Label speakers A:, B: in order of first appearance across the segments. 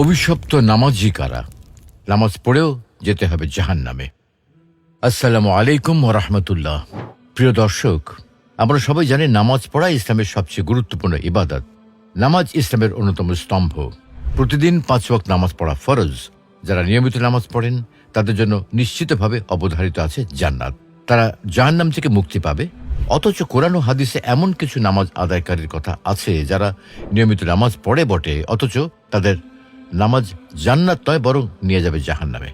A: অভিশপ্ত নামাজি কারা? নামাজ পড়েও যেতে হবে জাহান্নামে। আসসালামু আলাইকুম ওয়া রাহমাতুল্লাহ। প্রিয় দর্শক, আমরা সবাই জানি নামাজ পড়া ইসলামের সবচেয়ে গুরুত্বপূর্ণ ইবাদত। নামাজ ইসলামের অন্যতম স্তম্ভ। প্রতিদিন ৫ ওয়াক্ত নামাজ পড়া ফরজ। যারা নিয়মিত নামাজ পড়েন তাদের জন্য নিশ্চিতভাবে অবধারিত আছে জান্নাত। তারা জাহান্নাম থেকে মুক্তি পাবে। অথচ কোরআন ও হাদিসে এমন কিছু নামাজ আদায়কারীর কথা আছে যারা নিয়মিত নামাজ পড়ে বটে, অথচ তাদের নামাজ জান্নাত নয় বরং নিয়ে যাবে জাহান্নামে।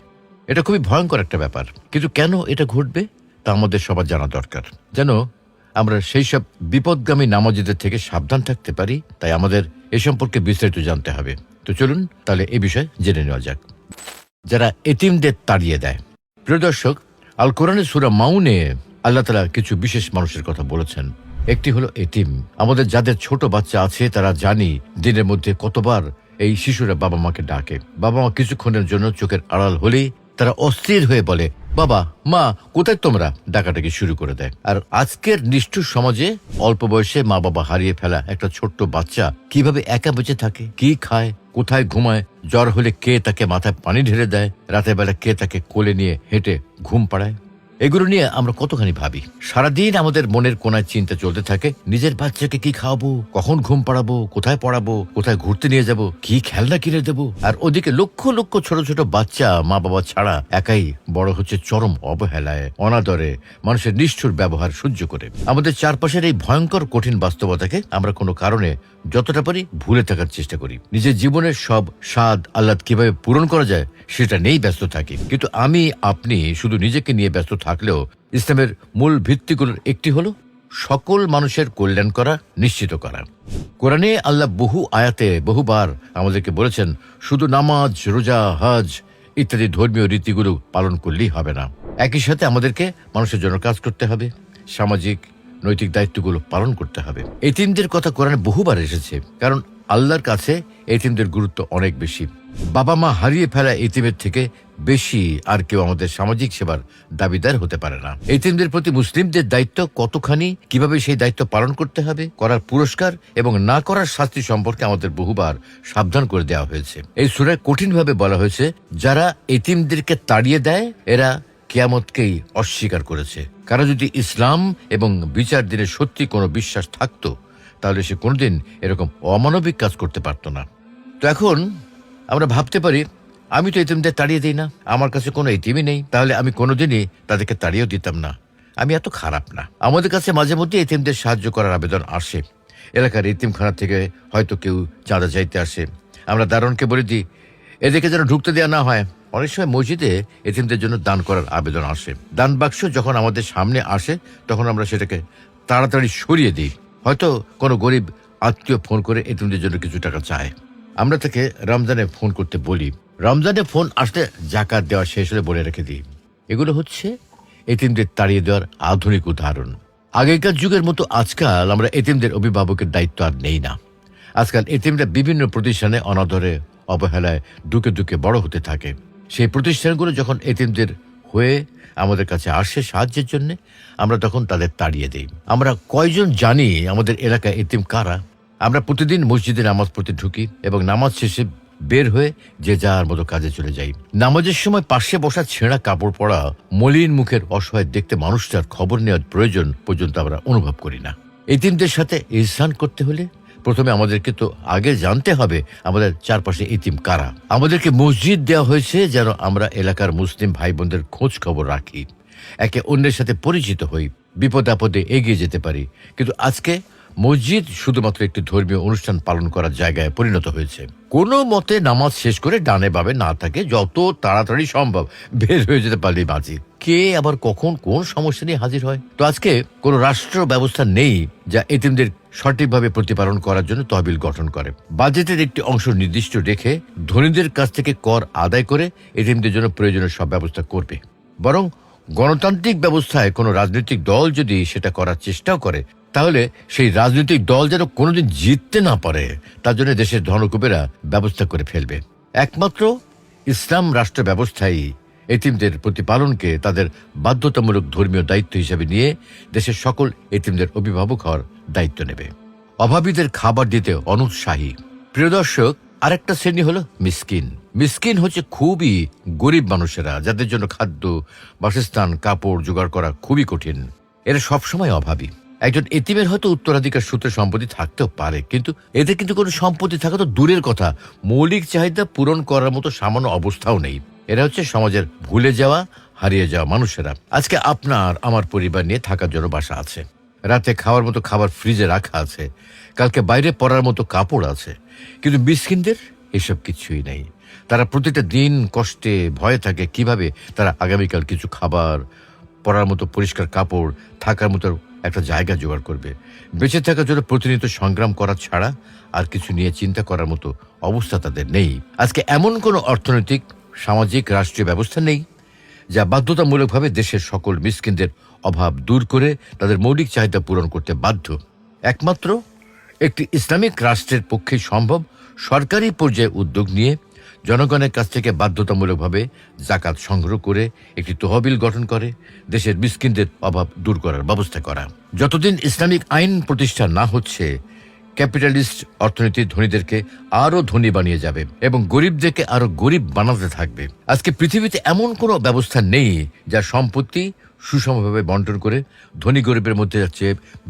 A: এটা খুবই ভয়ঙ্কর একটা ব্যাপার। কিন্তু কেন এটা ঘটবে তা আমাদের সবার জানা দরকার, যেন আমরা সেই সব বিপদগামী নামাজিদের থেকে সাবধান থাকতে পারি। তাই আমাদের এ সম্পর্কে বিস্তারিত জানতে হবে। তো চলুন তাহলে এই বিষয়ে জেনে নেওয়া যাক। যারা এতিমদের তাড়িয়ে দেয়। প্রিয় দর্শক, আল কোরআনের সূরা মাউনে আল্লাহ তাআলা কিছু বিশেষ মানুষের কথা বলেছেন। একটি হলো এতিম। আমাদের যাদের ছোট বাচ্চা আছে তারা জানি দিনের মধ্যে কতবার এই শিশুরা বাবা মাকে ডাকে। বাবা মা কিছুক্ষণের জন্য চোখের আড়াল হলেই তারা অস্থির হয়ে বলে, বাবা মা কোথায় তোমরা, ডাকাডাকি শুরু করে দেয়। আর আজকের নিষ্ঠুর সমাজে অল্প বয়সে মা বাবা হারিয়ে ফেলা একটা ছোট্ট বাচ্চা কিভাবে একা বেঁচে থাকে, কি খায়, কোথায় ঘুমায়, জ্বর হলে কে তাকে মাথায় পানি ঢেলে দেয়, রাতের বেলা কে তাকে কোলে নিয়ে হেঁটে ঘুম পাড়ায়, এগুলো নিয়ে আমরা কতখানি ভাবি। সারাদিন আমাদের মনের কোনায় চিন্তা চলতে থাকে, নিজের বাচ্চাকে কি খাওয়াবো, কখন ঘুম পাড়াবো, কোথায় পড়াবো, কোথায় ঘুরতে নিয়ে যাব, কি খেলনা কিনে দেবো। আর ওদিকে লক্ষ লক্ষ ছোট ছোট বাচ্চা মা বাবা ছাড়া একাই বড় হচ্ছে চরম অবহেলায়, অনাদরে, মানুষের নিষ্ঠুর ব্যবহার সহ্য করে। আমাদের চারপাশের এই ভয়ঙ্কর কঠিন বাস্তবতাকে আমরা কোনো কারণে যতটা পারি ভুলে থাকার চেষ্টা করি। নিজের জীবনের সব স্বাদ আহ্লাদ কিভাবে পূরণ করা যায় সেটা নিয়েই ব্যস্ত থাকি। কিন্তু আপনি শুধু নিজেকে নিয়ে ব্যস্ত থাকলেও ইসলামের মূল ভিত্তিগুলোর একটি হলো সকল মানুষের কল্যাণ করা, নিশ্চিত করা। কোরআনে আল্লাহ বহু আয়াতে বহুবার আমাদেরকে বলেছেন শুধু নামাজ, রোজা, হজ ইত্যাদি ধর্মীয় রীতিগুলো পালন করলেই হবে না। একই সাথে আমাদেরকে মানুষের জন্য কাজ করতে হবে, সামাজিক নৈতিক দায়িত্বগুলো পালন করতে হবে। এতিমদের কথা কোরআনে বহুবার এসেছে, কারণ আল্লাহর কাছে এতিমদের গুরুত্ব অনেক বেশি। বাবা মা হারিয়ে ফেলা এতিমের থেকে বেশি আর কেউ আমাদের সামাজিক সেবার দাবিদার হতে পারে না। এতিমদের প্রতি মুসলিমদের দায়িত্ব কতখানি, কিভাবে সেই দায়িত্ব পালন করতে হবে, করার পুরস্কার এবং না করার শাস্তি সম্পর্কে আমাদের বহুবার সাবধান করে দেওয়া হয়েছে। এই সূরায় কঠিনভাবে বলা হয়েছে যারা এতিমদেরকে তাড়িয়ে দেয় এরা কিয়ামতকেই অস্বীকার করেছে। কারণ যদি ইসলাম এবং বিচার দিনে সত্যি কোনো বিশ্বাস থাকতো তাহলে সে কোনোদিন এরকম অমানবিক কাজ করতে পারত না। তো এখন আমরা ভাবতে পারি, আমি তো এতিমদের তাড়িয়ে দিই না, আমার কাছে কোনো এতিমই নেই, তাহলে আমি কোনোদিনই তাদেরকে তাড়িয়েও দিতাম না, আমি এত খারাপ না। আমাদের কাছে মাঝে মধ্যে এতিমদের সাহায্য করার আবেদন আসে। এলাকার এতিমখানা থেকে হয়তো কেউ চাঁদা চাইতে আসে। আমরা দারোয়ানকে বলে দিই এদেরকে যেন ঢুকতে দেওয়া না হয়। অনেক সময় মসজিদে এতিমদের জন্য দান করার আবেদন আসে। দান বাক্স যখন আমাদের সামনে আসে তখন আমরা সেটাকে তাড়াতাড়ি সরিয়ে দিই। হয়তো কোনো গরিব আত্মীয় ফোন করে এতিমদের জন্য কিছু টাকা চায়, আমরা তাকে রমজানে ফোন করতে বলি। রমজানে ফোন আসলে জাকাত দেওয়া শেষ হলে বলে রেখে দিই। এগুলো হচ্ছে এতিমদের তাড়িয়ে দেওয়ার আধুনিক উদাহরণ। আগেকার যুগের মতো আজকাল আমরা এতিমদের অভিভাবকের দায়িত্ব আর নেই না। আজকাল এতিমরা বিভিন্ন প্রতিষ্ঠানে অনাদরে, অবহেলায় দুকে দুকে বড় হতে থাকে। সেই প্রতিষ্ঠানগুলো যখন এতিমদের হয়ে আমাদের কাছে আসে সাহায্যের জন্য, আমরা তখন তাদের তাড়িয়ে দেই। আমরা কয়জন জানি আমাদের এলাকায় এতিম কারা? আমরা প্রতিদিন মসজিদে নামাজ পড়তে ঢুকি এবং নামাজ শেষে বের হয়ে যে যার মতো কাজে চলে যাই। নামাজের সময় পাশে বসা ছেঁড়া কাপড় পরা মলিন মুখের অসহায় দেখতে মানুষটার খবর নেওয়ার প্রয়োজন পর্যন্ত আমরা অনুভব করি না। এতিমদের সাথে ইহসান করতে হলে প্রথমে আমাদেরকে তো আগে জানতে হবে আমাদের চারপাশে এতিম কারা। আমাদেরকে মসজিদ দেওয়া হয়েছে যেন আমরা এলাকার মুসলিম ভাই বোনদের খোঁজ খবর রাখি, একে অন্যের সাথে পরিচিত হই, বিপদ আপদে এগিয়ে যেতে পারি। কিন্তু আজকে মসজিদ শুধুমাত্র একটি ধর্মীয় অনুষ্ঠান পালন করার জায়গায় পরিণত হয়েছে। কোনো মতে নামাজ শেষ করে ডানে বামে না থাকে যত তাড়াতাড়ি সম্ভব বের হয়ে যেতে পারলেই বাঁচি। কে আবার কখন কোন সমস্যা নিয়ে হাজির হয়। তো আজকে কোনো রাষ্ট্র ব্যবস্থা নেই যা এতিমদের সঠিকভাবে প্রতিপালন করার জন্য তহবিল গঠন করে। বাজেটের একটি অংশ নির্দিষ্ট রেখে ধনীদের কাছ থেকে কর আদায় করে এতিমদের জন্য প্রয়োজনীয় সব ব্যবস্থা করবে। বরং গণতান্ত্রিক ব্যবস্থায় কোনো রাজনৈতিক দল যদি সেটা করার চেষ্টাও করে তাহলে সেই রাজনৈতিক দল যেন কোনোদিন জিততে না পারে তার জন্য দেশের ধনকুবেরা ব্যবস্থা করে ফেলবে। একমাত্র ইসলাম রাষ্ট্র ব্যবস্থাই এতিমদের প্রতিপালনকে তাদের বাধ্যতামূলক ধর্মীয় দায়িত্ব হিসেবে নিয়ে দেশের সকল এতিমদের অভিভাবক হওয়ার দায়িত্ব নেবে। অভাবীদের খাবার দিতে অনুৎসাহী। প্রিয় দর্শক, আরেকটা শ্রেণী হলো মিসকিন। মিসকিন হচ্ছে খুবই গরিব মানুষেরা, যাদের জন্য খাদ্য, বাসস্থান, কাপড় জোগাড় করা খুবই কঠিন। এরা সবসময় অভাবী। একজন এতিমের হয়তো উত্তরাধিকার সূত্রে সম্পত্তি থাকতেও পারে, কিন্তু এদের কিন্তু কোনো সম্পত্তি থাকা তো দূরের কথা, মৌলিক চাহিদা পূরণ করার মতো সামান্য অবস্থাও নেই। এরা হচ্ছে সমাজের ভুলে যাওয়া, হারিয়ে যাওয়া মানুষেরা। আজকে আপনার আমার পরিবার নিয়ে থাকার জন্য বাসা আছে, রাতে খাওয়ার মতো খাবার ফ্রিজে রাখা আছে, কালকে বাইরে পরার মতো কাপড় আছে, কিন্তু মিসকিনদের এসব কিছুই নেই। তারা প্রতিটা দিন কষ্টে ভয়ে থাকে কিভাবে তারা আগামীকাল কিছু খাবার, পরার মতো পরিষ্কার কাপড়, থাকার মতো একটা জায়গা জোগাড় করবে। বেঁচে থাকার জন্য প্রতিনিয়ত সংগ্রাম করা ছাড়া আর কিছু নিয়ে চিন্তা করার মতো অবস্থা তাদের নেই। আজকে এমন কোনো অর্থনৈতিক, সামাজিক, রাষ্ট্রীয় ব্যবস্থা নেই যা বাধ্যতামূলকভাবে দেশের সকল মিসকিনদের অভাব দূর করে তাদের মৌলিক চাহিদা পূরণ করতে বাধ্য। একমাত্র একটি ইসলামিক রাষ্ট্রের পক্ষে সম্ভব সরকারি পর্যায়ে উদ্যোগ নিয়ে জনগণের কাছ থেকে বাধ্যতামূলকভাবে জাকাত সংগ্রহ করে একটি তহবিল গঠন করে দেশের মিসকিনদের অভাব দূর করার ব্যবস্থা করা। যতদিন ইসলামিক আইন প্রতিষ্ঠা না হচ্ছে, ক্যাপিটালিস্ট অর্থনীতি ধনীদেরকে আরো ধনী বানিয়ে যাবে এবং গরিবদেরকে আরো গরিব বানাতে থাকবে। আজকে পৃথিবীতে এমন কোনো ব্যবস্থা নেই যা সম্পত্তি সুষমভাবে বন্টন করে ধনী গরিবের মধ্যে যাচ্ছে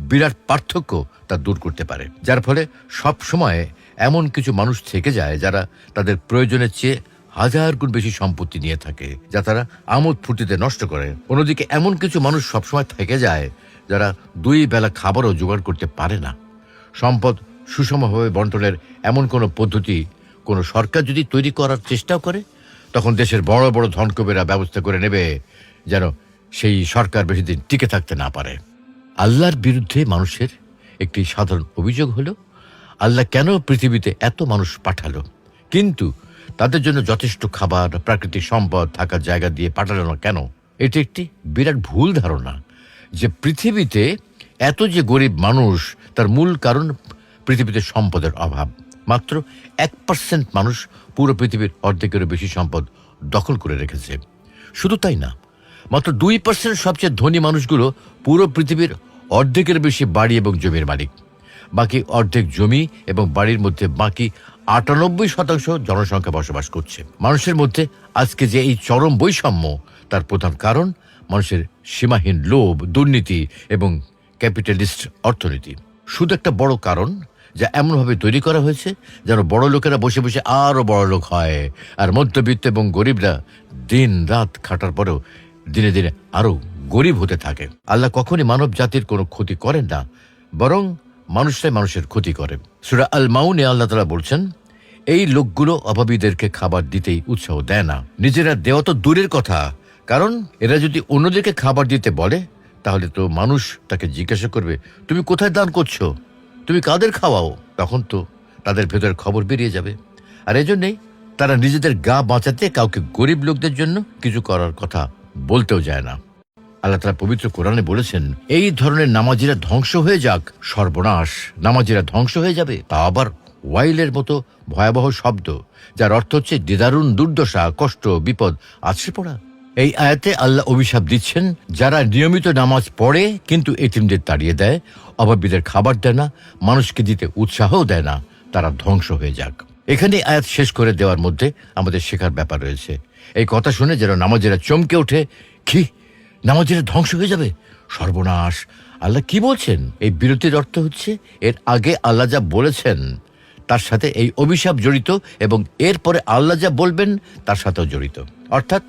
A: বিরাট পার্থক্য তা দূর করতে পারে, যার ফলে সব সময় এমন কিছু মানুষ থেকে যায় যারা তাদের প্রয়োজনের চেয়ে হাজার গুণ বেশি সম্পত্তি নিয়ে থাকে, যা তারা আমোদ ফুর্তিতে নষ্ট করে। অন্যদিকে এমন কিছু মানুষ সবসময় থেকে যায় যারা 2 বেলা খাবারও জোগাড় করতে পারে না। সম্পদ সুষমভাবে বন্টনের এমন কোনো পদ্ধতি কোনো সরকার যদি তৈরি করার চেষ্টাও করে, তখন দেশের বড় বড় ধনকুবেরা ব্যবস্থা করে নেবে যেন সেই সরকার বেশি দিন টিকে থাকতে না পারে। আল্লাহর বিরুদ্ধে মানুষের একটি সাধারণ অভিযোগ হলো, আল্লাহ কেন পৃথিবীতে এত মানুষ পাঠালো কিন্তু তাদের জন্য যথেষ্ট খাবার, প্রাকৃতিক সম্পদ, থাকার জায়গা দিয়ে পাঠালো না কেন? এটি একটি বিরাট ভুল ধারণা যে পৃথিবীতে এত যে গরিব মানুষ তার মূল কারণ পৃথিবীতে সম্পদের অভাব। মাত্র 1% মানুষ পুরো পৃথিবীর অর্ধেকেরও বেশি সম্পদ দখল করে রেখেছে। শুধু তাই না, মাত্র 2% সবচেয়ে ধনী মানুষগুলো পুরো পৃথিবীর অর্ধেকের বেশি বাড়ি এবং জমির মালিক। বাকি অর্ধেক জমি এবং বাড়ির মধ্যে বাকি 98% জনসংখ্যা বসবাস করছে। মানুষের মধ্যে আজকে যে এই চরম বৈষম্য, তার প্রধান কারণ মানুষের সীমাহীন লোভ, দুর্নীতি এবং ক্যাপিটালিস্ট অর্থনীতি। শুধু একটা বড় কারণ যা এমনভাবে তৈরি করা হয়েছে যেন বড় লোকেরা বসে বসে আরো বড় লোক হয়, আর মধ্যবিত্ত এবং গরিবরা দিন রাত খাটার পরেও দিনে দিনে আরো গরিব হতে থাকে। আল্লাহ কখনই মানব জাতির কোনো ক্ষতি করেন না, বরং মানুষরাই মানুষের ক্ষতি করে। সূরা আল মাউনে আল্লাহ তাআলা বলছেন, এই লোকগুলো অভাবীদেরকে খাবার দিতেই উৎসাহ দেয় না। নিজেরা দেওয়া তো দূরের কথা, কারণ এরা যদি অন্যদেরকে খাবার দিতে বলে তাহলে তো মানুষ তাকে জিজ্ঞাসা করবে, তুমি কোথায় দান করছো, তুমি কাদের খাওয়াও? তখন তো তাদের ভেতর খবর বেরিয়ে যাবে। আর এজন্যই তারা নিজেদের গা বাঁচাতে কাউকে গরিব লোকদের জন্য কিছু করার কথা বলতেও যায় না। আল্লাহ তাআলা পবিত্র কোরআনে বলেছেন, এই ধরনের নামাজিরা ধ্বংস হয়ে যাক, সর্বনাশ, নামাজিরা ধ্বংস হয়ে যাবে। তা আবার ওয়াইলের মতো ভয়াবহ শব্দ, যার অর্থ হচ্ছে দিদারুণ দুর্দশা, কষ্ট, বিপদ আছড়ে পড়া। এই আয়াতে আল্লাহ অভিশাপ দিচ্ছেন যারা নিয়মিত নামাজ পড়ে কিন্তু এতিমদের তাড়িয়ে দেয়, অভাবীদের খাবার দেয় না, মানুষকে দিতে উৎসাহও দেয় না, তারা ধ্বংস হয়ে যাক। এখানে আয়াত শেষ করে দেওয়ার মধ্যে আমাদের শেখার ব্যাপার রয়েছে। এই কথা শুনে যেন নামাজিরা চমকে ওঠে, কি নামাজিরা ধ্বংস হয়ে যাবে, সর্বনাশ, আল্লাহ কি বলছেন? এই বিরতির অর্থ হচ্ছে এর আগে আল্লাহ যা বলেছেন তার সাথে এই অভিশাপ জড়িত এবং এরপরে আল্লাহ যা বলবেন তার সাথেও জড়িত। অর্থাৎ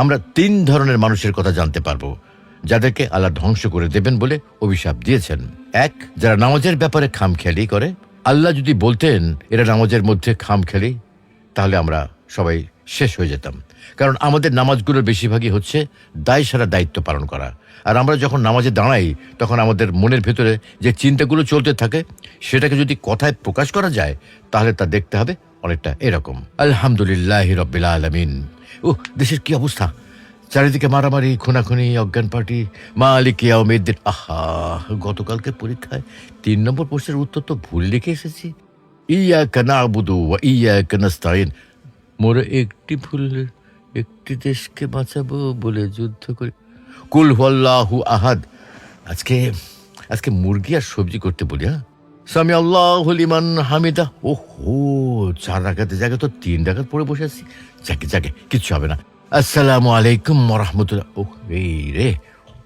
A: আমরা 3 ধরনের মানুষের কথা জানতে পারবো যাদেরকে আল্লাহ ধ্বংস করে দেবেন বলে অভিশাপ দিয়েছেন। 1, যারা নামাজের ব্যাপারে খামখেয়ালি করে। আল্লাহ যদি বলতেন এরা নামাজের মধ্যে খামখেয়ালি, তাহলে আমরা সবাই শেষ হয়ে যেতাম। কারণ আমাদের নামাজগুলোর বেশিরভাগই হচ্ছে দায় সারা দায়িত্ব পালন করা। আর আমরা যখন নামাজে দাঁড়াই তখন আমাদের মনের ভেতরে যে চিন্তাগুলো চলতে থাকে সেটাকে যদি কথায় প্রকাশ করা যায় তাহলে তা দেখতে হবে অনেকটা এরকম, আলহামদুলিল্লাহি রাব্বিল আলামিন। দেশের কি অবস্থা, চারিদিকে মারামারি, খুনাখুনি, অজ্ঞান পার্টি, মালিক ইয়াউমিদ্দিন। আহা, গতকালকে পরীক্ষায় 3 নম্বর প্রশ্নের উত্তর তো ভুল লিখে এসেছি। ইয়াকা না'বুদু ওয়া ইয়াকা নাস্তাইন। মোরে একটি ভুলের একটি দেশকে বাঁচাবো বলে যুদ্ধ করে। কুল হুয়াল্লাহু আহাদ। আজকে মুরগি আর সবজি করতে বলি। সামি আল্লাহু লিমান হামিদা। ওহো, 4 রাকাতের জায়গায় তো 3 রাকাত পড়ে বসে আছি। যাকে যাকে, কিচ্ছু হবে না। আসসালামু আলাইকুম ওয়া রাহমাতুল্লাহ। ওহ এই রে,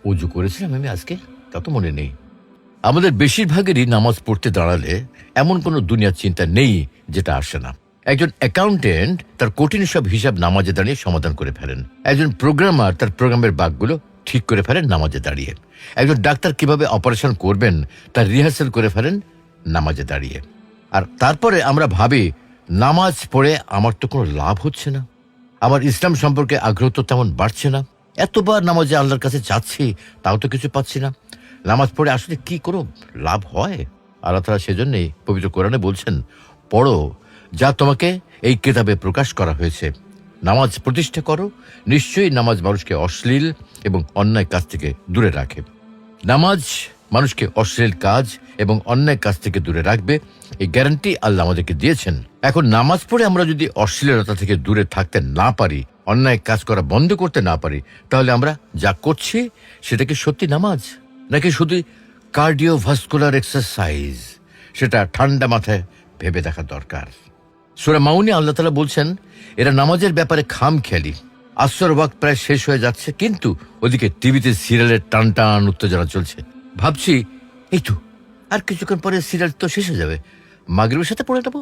A: ওযু করেছিলাম আমি আজকে, তা তো মনে নেই। আমাদের বেশিরভাগেরই নামাজ পড়তে দাঁড়ালে এমন কোনো দুনিয়ার চিন্তা নেই যেটা আসে না। একজন অ্যাকাউন্টেন্ট তার কঠিন সব হিসাব নামাজে দাঁড়িয়ে সমাধান করে ফেলেন। একজন প্রোগ্রামার তার প্রোগ্রামের বাগগুলো ঠিক করে ফেলেন নামাজে দাঁড়িয়ে। একজন ডাক্তার কিভাবে অপারেশন করবেন তার রিহার্সাল করে ফেলেন নামাজে দাঁড়িয়ে। আর তারপরে আমরা ভাবি, নামাজ পড়ে আমার তো কোনো লাভ হচ্ছে না, আমার ইসলাম সম্পর্কে আগ্রহ তো তেমন বাড়ছে না, এতবার নামাজে আল্লাহর কাছে যাচ্ছি তাও তো কিছু পাচ্ছি না, নামাজ পড়ে আসলে কি কোনো লাভ হয়? আল্লাহ তাআলা সেজন্যই পবিত্র কোরআনে বলছেন, পড়ো যা তোমাকে এই কিতাবে প্রকাশ করা হয়েছে, নামাজ প্রতিষ্ঠা করো, নিশ্চয়ই নামাজ মানুষকে অশ্লীল এবং অন্যায় কাজ থেকে দূরে রাখে। নামাজ মানুষকে অশ্লীল কাজ এবং অন্যায় কাজ থেকে দূরে রাখবে, এই গ্যারান্টি আল্লাহ আমাদেরকে দিয়েছেন। এখন নামাজ পড়ে আমরা যদি অশ্লীলতা থেকে দূরে থাকতে না পারি, অন্যায় কাজ করা বন্ধ করতে না পারি, তাহলে আমরা যা করছি সেটা কি সত্যি নামাজ, নাকি শুধু কার্ডিওভাস্কুলার এক্সারসাইজ? সেটা ঠান্ডা মাথায় ভেবে দেখা দরকার। সূরা মাউনে আল্লাহ তাআলা বলছেন, এরা নামাজের ব্যাপারে খামখেয়ালি। আসর ওয়াক্ত প্রায় শেষ হয়ে যাচ্ছে, কিন্তু ওদিকে টিভিতে সিরিয়ালের টান টান উত্তেজনা চলছে। ভাবছি, এই তো আর কিছুক্ষণ পরে সিরিয়াল তো শেষ হয়ে যাবে, মাগরিবের সাথে পড়ে নেবো।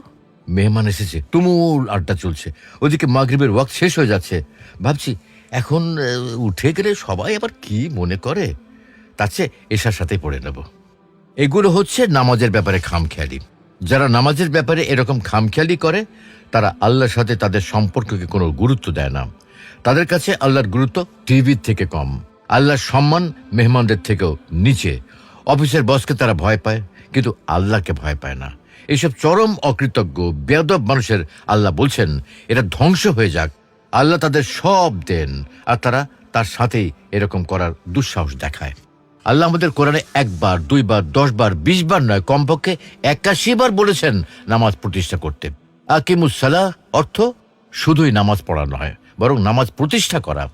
A: মেহমান এসেছে, তুমুল আড্ডা চলছে, ওদিকে মাগরিবের ওয়াক্ত শেষ হয়ে যাচ্ছে। ভাবছি, এখন উঠে গেলে সবাই আবার কি মনে করে, তার চেয়ে এশার সাথে পড়ে নেব। এগুলো হচ্ছে নামাজের ব্যাপারে খামখেয়ালি। যারা নামাজের ব্যাপারে এরকম খামখেয়ালি করে, তারা আল্লাহর সাথে তাদের সম্পর্ককে কোনো গুরুত্ব দেয় না। তাদের কাছে আল্লাহর গুরুত্ব টিভির থেকে কম, আল্লাহর সম্মান মেহমানদের থেকেও নিচে। অফিসের বসকে তারা ভয় পায়, কিন্তু আল্লাহকে ভয় পায় না। এইসব চরম অকৃতজ্ঞ বেয়াদব মানুষের আল্লাহ বলছেন, এরা ধ্বংস হয়ে যাক। আল্লাহ তাদের সব দেন, আর তারা তার সাথেই এরকম করার দুঃসাহস দেখায়। আল্লাহ আমাদের কোরআনে 1 বার 2 বার 10 বার 20 বার নয়, কমপক্ষে 81 বার বলেছেন নামাজ প্রতিষ্ঠা করতে। আকিমুস সালাহ অর্থ শুধুই নামাজ পড়া নয়, বরং নামাজ প্রতিষ্ঠা করা।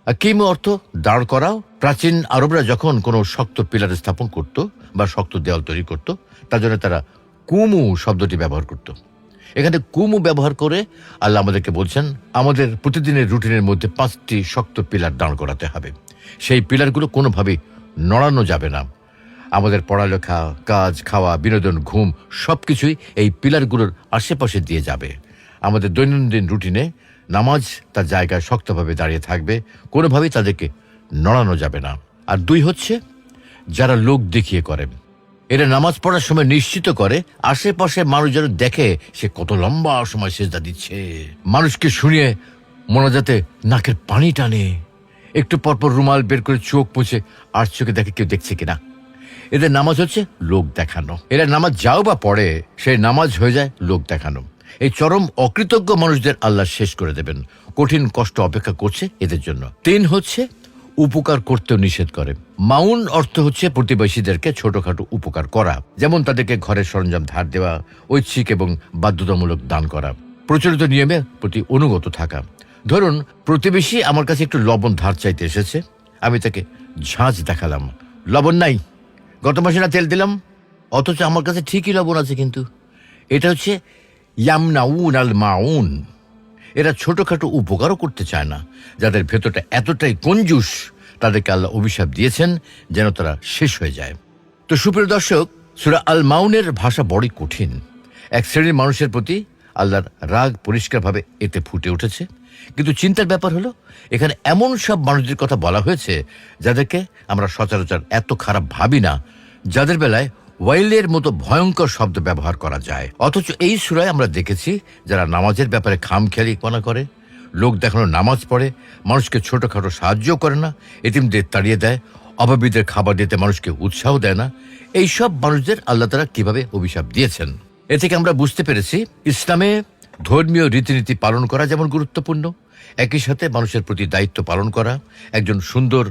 A: আকিম অর্থ দাঁড় করাও। প্রাচীন আরবরা যখন কোনো শক্ত পিলার স্থাপন করত বা শক্ত দেওয়াল তৈরি করত, তার জন্য তারা কুমু শব্দটি ব্যবহার করত। এখানে কুমু ব্যবহার করে আল্লাহ আমাদেরকে বলছেন, আমাদের প্রতিদিনের রুটিনের মধ্যে 5টি শক্ত পিলার দাঁড় করাতে হবে। সেই পিলারগুলো কোনোভাবেই নড়ানো যাবে না। আমাদের পড়ালেখা, কাজ, খাওয়া, বিনোদন, ঘুম সবকিছুই এই পিলারগুলোর আশেপাশে দিয়ে যাবে। আমাদের দৈনন্দিন রুটিনে নামাজ তার জায়গায় শক্তভাবে দাঁড়িয়ে থাকবে, কোনোভাবেই তাদেরকে নড়ানো যাবে না। আর 2 হচ্ছে যারা লোক দেখিয়ে করে। এরা নামাজ পড়ার সময় নিশ্চিত করে আশেপাশে মানুষ যেন দেখে সে কত লম্বা সময় সেজদা দিচ্ছে। মানুষকে শুনিয়ে মোনাজাতে নাকের পানি টানে, একটু পরপর রুমাল বের করে চোখ মুছে আর চোখে দেখে কেউ দেখছে কিনা। এদের নামাজ হচ্ছে লোক দেখানো। এরা নামাজ যাও বা পড়ে, সেই নামাজ হয়ে যায় লোক দেখানো। এই চরম অকৃতজ্ঞ মানুষদের আল্লাহ শেষ করে দেবেন। কঠিন কষ্ট অপেক্ষা করছে এদের জন্য। 3 হচ্ছে উপকার করতেও নিষেধ করে। মাউন অর্থ হচ্ছে প্রতিবেশীদেরকে ছোটখাটো উপকার করা, যেমন তাদেরকে ঘরের সরঞ্জাম ধার দেওয়া, ঐচ্ছিক এবং বাধ্যতামূলক দান করা, প্রচলিত নিয়মে প্রতি অনুগত থাকা। ধরুন, প্রতিবেশী আমার কাছে একটু লবণ ধার চাইতে এসেছে, আমি তাকে ঝাঁজ দেখালাম, লবণ নাই, গত মাসে না তেল দিলাম, অথচ আমার কাছে ঠিকই লবণ আছে। কিন্তু এটা হচ্ছে ইয়ামনাউন আল মাউন। এরা ছোটখাটো উপকারও করতে চায় না। যাদের ভেতরটা এতটাই কঞ্জুস, তাদেরকে আল্লাহ অভিশাপ দিয়েছেন যেন তারা শেষ হয়ে যায়। তো সুপ্রিয় দর্শক, সূরা আল মাউনের ভাষা বড়ই কঠিন। এক শ্রেণীর মানুষের প্রতি আল্লাহর রাগ পরিষ্কারভাবে এতে ফুটে উঠেছে। কিন্তু চিন্তার ব্যাপার হলো, এখানে এমন সব মানুষদের কথা বলা হয়েছে যাদেরকে আমরা সচরাচর এত খারাপ ভাবি না, যাদের বেলায় ওয়াইলের মতো ভয়ঙ্কর শব্দ ব্যবহার করা যায়। অথচ এই সূরায় আমরা দেখেছি যারা নামাজের ব্যাপারে খামখেয়ালিপনা করে, লোক দেখানো নামাজ পড়ে, মানুষকে ছোটখাটো সাহায্য করে না, এতিমদের তাড়িয়ে দেয়, অভাবীদের খাবার দিতে মানুষকে উৎসাহ দেয় না, এই সব মানুষদের আল্লাহ তাআলা কিভাবে অভিশাপ দিয়েছেন। এ থেকে আমরা বুঝতে পেরেছি ইসলামে ধর্মীয় রীতিনীতি পালন করা যেমন গুরুত্বপূর্ণ, একই সাথে মানুষের প্রতি দায়িত্ব পালন করা, একজন সুন্দর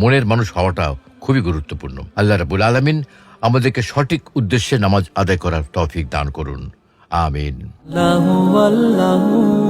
A: মনের মানুষ হওয়াটাও খুবই গুরুত্বপূর্ণ। আল্লাহ রাব্বুল আলামিন আমাদেরকে সঠিক উদ্দেশ্যে নামাজ আদায় করার তৌফিক দান করুন। আমিন।